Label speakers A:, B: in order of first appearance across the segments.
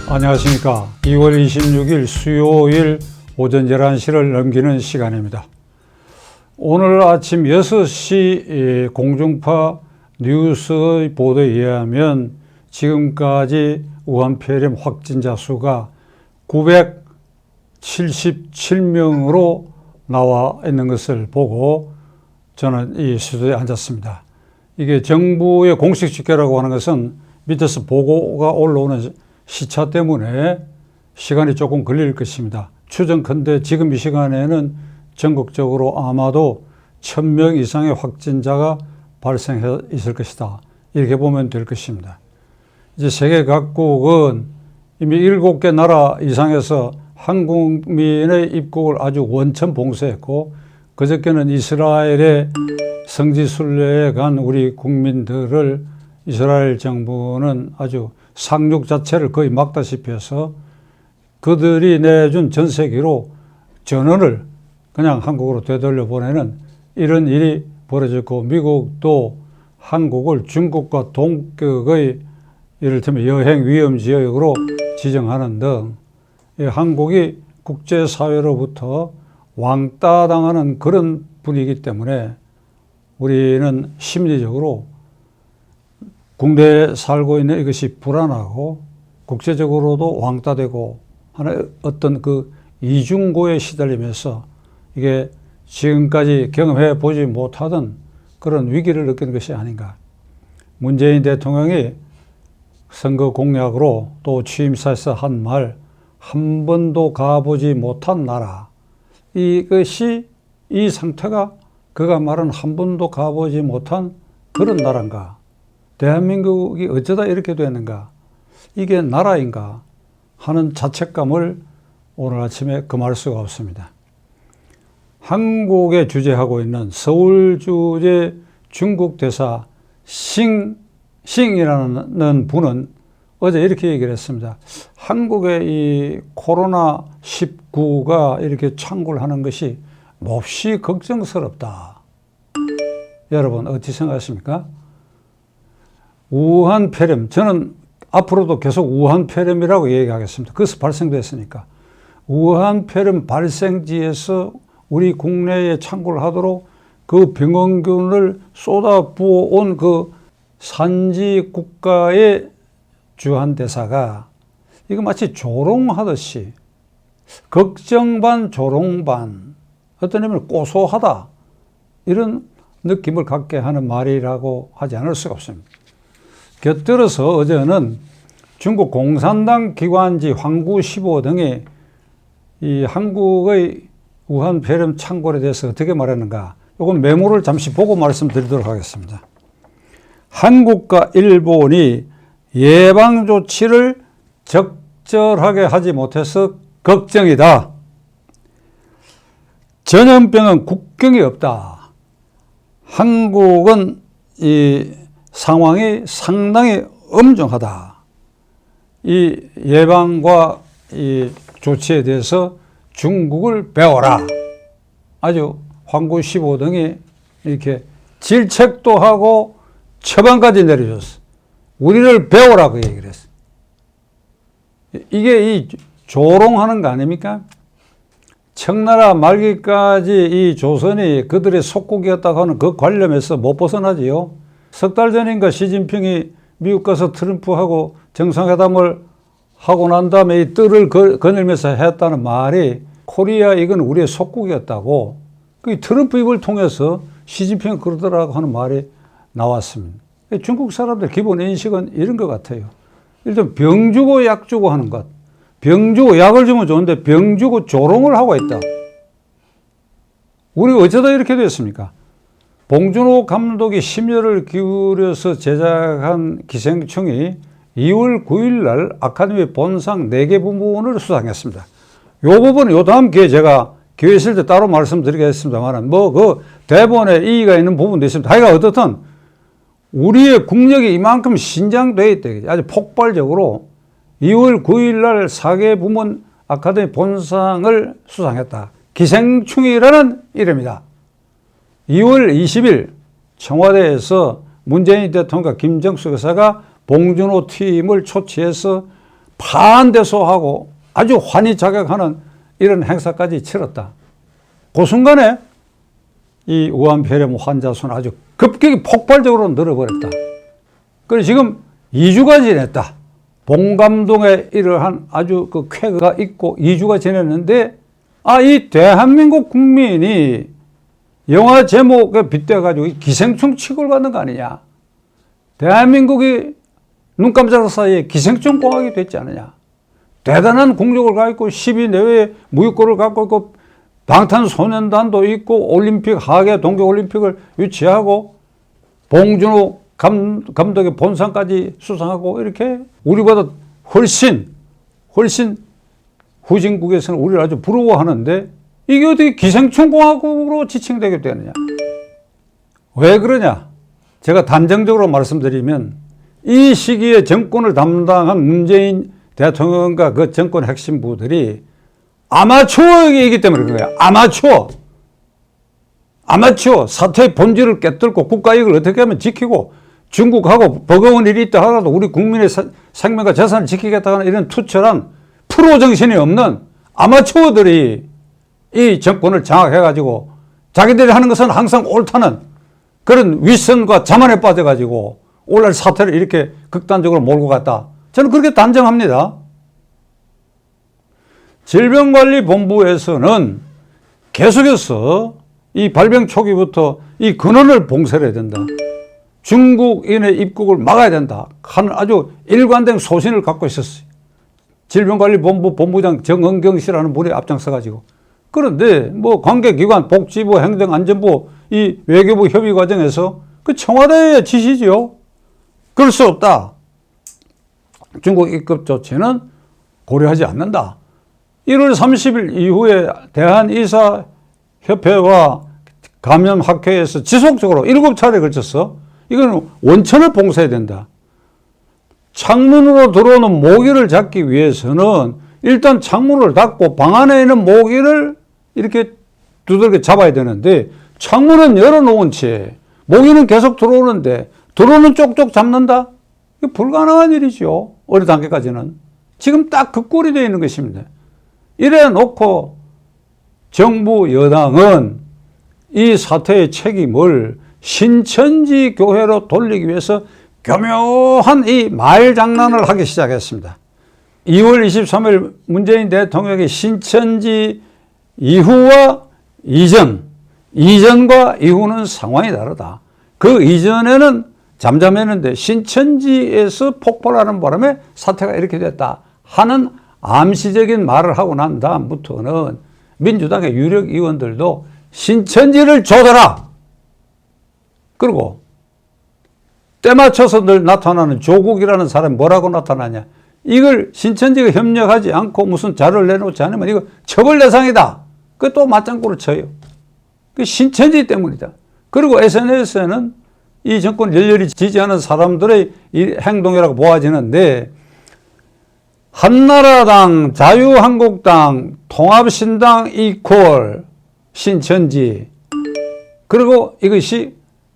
A: 안녕하십니까. 2월 26일 수요일 오전 11시를 넘기는 시간입니다. 오늘 아침 6시 공중파 뉴스의 보도에 의하면 지금까지 우한폐렴 확진자 수가 977명으로 나와 있는 것을 보고 저는 이 스튜디오에 앉았습니다. 이게 정부의 공식 집계라고 하는 것은 밑에서 보고가 올라오는 시차 때문에 시간이 조금 걸릴 것입니다. 추정컨대 지금 이 시간에는 전국적으로 아마도 1000명 이상의 확진자가 발생해 있을 것이다. 이렇게 보면 될 것입니다. 이제 세계 각국은 이미 7개 나라 이상에서 한국민의 입국을 아주 원천 봉쇄했고, 그저께는 이스라엘의 성지순례에 간 우리 국민들을 이스라엘 정부는 아주 상륙 자체를 거의 막다시피 해서 그들이 내준 전세기로 전원을 그냥 한국으로 되돌려 보내는 이런 일이 벌어졌고, 미국도 한국을 중국과 동격의 이를테면 여행 위험 지역으로 지정하는 등 한국이 국제사회로부터 왕따당하는 그런 분위기 때문에 우리는 심리적으로 국내에 살고 있는 이것이 불안하고 국제적으로도 왕따되고 하는 어떤 그 이중고에 시달리면서 이게 지금까지 경험해 보지 못하던 그런 위기를 느끼는 것이 아닌가. 문재인 대통령이 선거 공약으로 또 취임사에서 한 말, 한 번도 가보지 못한 나라. 이것이, 이 상태가 그가 말한 한 번도 가보지 못한 그런 나라인가. 대한민국이 어쩌다 이렇게 됐는가. 이게 나라인가 하는 자책감을 오늘 아침에 금할 수가 없습니다. 한국에 주재하고 있는 서울 주재 중국 대사 싱이라는 분은 어제 이렇게 얘기를 했습니다. 한국의 이 코로나19가 이렇게 창궐 하는 것이 몹시 걱정스럽다. 여러분 어떻게 생각하십니까? 우한폐렴, 저는 앞으로도 계속 우한폐렴이라고 얘기하겠습니다. 그것이 발생됐으니까. 우한폐렴 발생지에서 우리 국내에 창궐 하도록 그 병원균을 쏟아부어온 그 산지 국가의 주한 대사가 이거 마치 조롱하듯이 걱정 반 조롱 반, 어떤 의미는 고소하다, 이런 느낌을 갖게 하는 말이라고 하지 않을 수가 없습니다. 곁들여서 어제는 중국 공산당 기관지 황구시보 등이 이 한국의 우한폐렴 창궐에 대해서 어떻게 말했는가, 이건 메모를 잠시 보고 말씀드리도록 하겠습니다. 한국과 일본이 예방조치를 적절하게 하지 못해서 걱정이다. 전염병은 국경이 없다. 한국은 이 상황이 상당히 엄중하다. 이 예방과 이 조치에 대해서 중국을 배워라. 아주 황구시보 등이 이렇게 질책도 하고 처방까지 내려줬어. 우리를 배워라, 그 얘기를 했어. 이게 이 조롱하는 거 아닙니까? 청나라 말기까지 이 조선이 그들의 속국이었다고 하는 그 관념에서 못 벗어나지요. 석 달 전인가 시진핑이 미국 가서 트럼프하고 정상회담을 하고 난 다음에 이 뜰을 거닐면서 했다는 말이 코리아 이건 우리의 속국이었다고, 그 트럼프 입을 통해서 시진핑이 그러더라고 하는 말이 나왔습니다. 중국 사람들 기본 인식은 이런 것 같아요. 일단 병 주고 약 주고 하는 것. 병 주고 약을 주면 좋은데 병 주고 조롱을 하고 있다. 우리가 어쩌다 이렇게 됐습니까? 봉준호 감독이 심혈을 기울여서 제작한 기생충이 2월 9일 날 아카데미 본상 4개 부문을 수상했습니다. 이 부분은 요 다음 기회에 제가 기회 있을 때 따로 말씀드리겠습니다만, 뭐 그 대본에 이의가 있는 부분도 있습니다. 하여간 어떻든 우리의 국력이 이만큼 신장되어 있다. 아주 폭발적으로 2월 9일 날 4개 부문 아카데미 본상을 수상했다. 기생충이라는 이름이다. 2월 20일 청와대에서 문재인 대통령과 김정숙 여사가 봉준호 팀을 초치해서 파한대소하고 아주 환희자격하는 이런 행사까지 치렀다. 그 순간에 이 우한폐렴 환자 수는 아주 급격히 폭발적으로 늘어버렸다. 그래서 지금 2주가 지냈다. 봉감동에 이러한 아주 그 쾌거가 있고 2주가 지냈는데, 이 대한민국 국민이 영화 제목에 빗대가지고 기생충 취급을 받는 거 아니냐. 대한민국이 눈 깜짝할 사이에 기생충 공학이 됐지 않느냐. 대단한 국력을 갖고 있고 10위 내외의 무역고를 갖고 있고 방탄소년단도 있고 올림픽 하계 동계올림픽을 유치하고 봉준호 감독의 본상까지 수상하고 이렇게 우리보다 훨씬 후진국에서는 우리를 아주 부러워하는데 이게 어떻게 기생충 공화국으로 지칭되게 되느냐. 왜 그러냐. 제가 단정적으로 말씀드리면 이 시기에 정권을 담당한 문재인 대통령과 그 정권 핵심부들이 아마추어이기 때문에 그런 거야. 아마추어 사태의 본질을 깨뚫고 국가이익을 어떻게 하면 지키고 중국하고 버거운 일이 있다 하더라도 우리 국민의 생명과 재산을 지키겠다 하는 이런 투철한 프로 정신이 없는 아마추어들이 이 정권을 장악해가지고 자기들이 하는 것은 항상 옳다는 그런 윗선과 자만에 빠져가지고 오늘 사태를 이렇게 극단적으로 몰고 갔다. 저는 그렇게 단정합니다. 질병관리본부에서는 계속해서 이 발병 초기부터 이 근원을 봉쇄해야 된다. 중국인의 입국을 막아야 된다 하는 아주 일관된 소신을 갖고 있었어요. 질병관리본부 본부장 정은경 씨라는 분이 앞장서가지고. 그런데 뭐 관계기관, 복지부, 행정안전부, 이 외교부 협의 과정에서 그 청와대의 지시지요. 그럴 수 없다. 중국 입국 조치는 고려하지 않는다. 1월 30일 이후에 대한의사협회와 감염학회에서 지속적으로 7차례에 걸쳐서 이거는 원천을 봉쇄해야 된다. 창문으로 들어오는 모기를 잡기 위해서는 일단 창문을 닫고 방 안에 있는 모기를 이렇게 두들겨 잡아야 되는데 창문은 열어놓은 채 모기는 계속 들어오는데 들어오는 쪽쪽 잡는다? 이거 불가능한 일이죠. 어느 단계까지는. 지금 딱 그 꼴이 되어 있는 것입니다. 이래 놓고 정부 여당은 이 사태의 책임을 신천지 교회로 돌리기 위해서 교묘한 이 말장난을 하기 시작했습니다. 2월 23일 문재인 대통령의 신천지 이후와 이전과 이후는 상황이 다르다. 그 이전에는 잠잠했는데 신천지에서 폭발하는 바람에 사태가 이렇게 됐다 하는 암시적인 말을 하고 난 다음부터는 민주당의 유력 의원들도 신천지를 조져라. 그리고 때 맞춰서 늘 나타나는 조국이라는 사람이 뭐라고 나타나냐. 이걸 신천지가 협력하지 않고 무슨 자료를 내놓지 않으면 이거 처벌 대상이다. 그 또 맞장구를 쳐요. 그 신천지 때문이다. 그리고 SNS에는 이 정권 열렬히 지지하는 사람들의 이 행동이라고 보아지는데 한나라당, 자유한국당, 통합신당 이퀄 신천지 그리고 이것이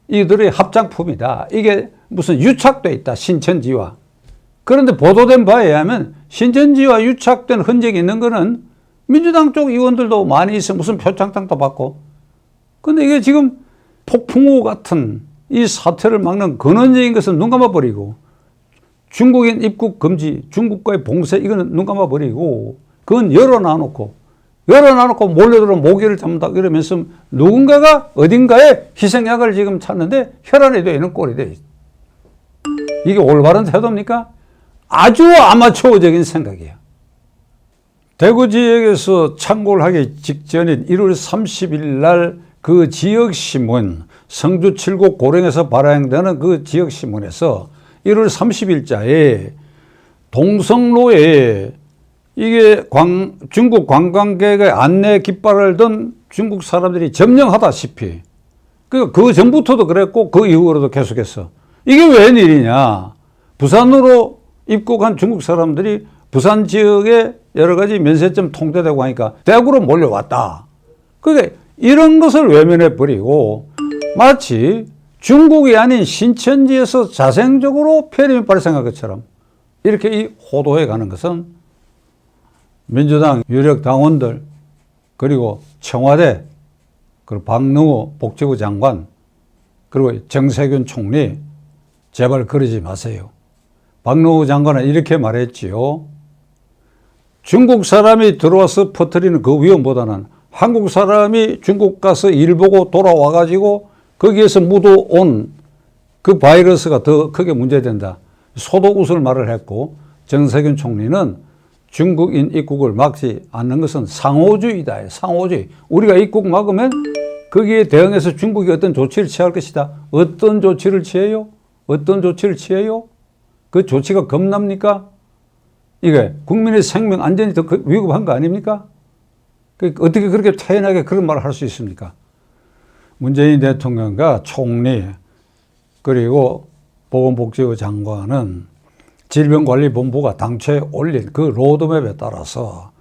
A: 이들의 합작품이다. 이게 무슨 유착돼 있다. 신천지와. 그런데 보도된 바에 의하면 신천지와 유착된 흔적이 있는 거는 민주당 쪽 의원들도 많이 있어 무슨 표창장도 받고. 근데 이게 지금 폭풍우 같은 이 사태를 막는 근원적인 것은 눈 감아버리고 중국인 입국 금지, 중국과의 봉쇄 이거는 눈 감아버리고 그건 열어놔놓고 몰려들어 모기를 잡는다 이러면서 누군가가 어딘가에 희생약을 지금 찾는데 혈안이 되어 있는 꼴이 돼. 이게 올바른 태도입니까? 아주 아마추어적인 생각이야. 대구 지역에서 창고를 하기 직전인 1월 30일 날 그 지역신문 성주 칠곡 고령에서 발행되는 그 지역신문에서 1월 30일자에 동성로에 이게 중국 관광객의 안내 깃발을 든 중국 사람들이 점령하다시피 그 전부터도 그랬고 그 이후로도 계속했어. 이게 웬일이냐. 부산으로 입국한 중국 사람들이 부산 지역에 여러 가지 면세점 통제되고 하니까 대구로 몰려왔다. 그게 이런 것을 외면해버리고 마치 중국이 아닌 신천지에서 자생적으로 폐렴이 발생한 것처럼 이렇게 이 호도해 가는 것은 민주당 유력 당원들 그리고 청와대 그리고 박능호 복지부 장관 그리고 정세균 총리 제발 그러지 마세요. 박능호 장관은 이렇게 말했지요. 중국 사람이 들어와서 퍼뜨리는 그 위험보다는 한국 사람이 중국 가서 일 보고 돌아와 가지고 거기에서 묻어온 그 바이러스가 더 크게 문제된다. 소독웃을 말을 했고 정세균 총리는 중국인 입국을 막지 않는 것은 상호주의다. 상호주의. 우리가 입국 막으면 거기에 대응해서 중국이 어떤 조치를 취할 것이다. 어떤 조치를 취해요? 어떤 조치를 취해요? 그 조치가 겁납니까? 이게 국민의 생명 안전이 더 위급한 거 아닙니까? 어떻게 그렇게 태연하게 그런 말을 할 수 있습니까? 문재인 대통령과 총리 그리고 보건복지부 장관은 질병관리본부가 당초에 올린 그 로드맵에 따라서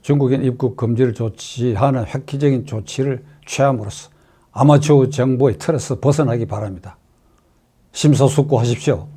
A: 중국인 입국 금지를 조치하는 획기적인 조치를 취함으로써 아마추어 정부의 틀에서 벗어나기 바랍니다. 심사숙고하십시오.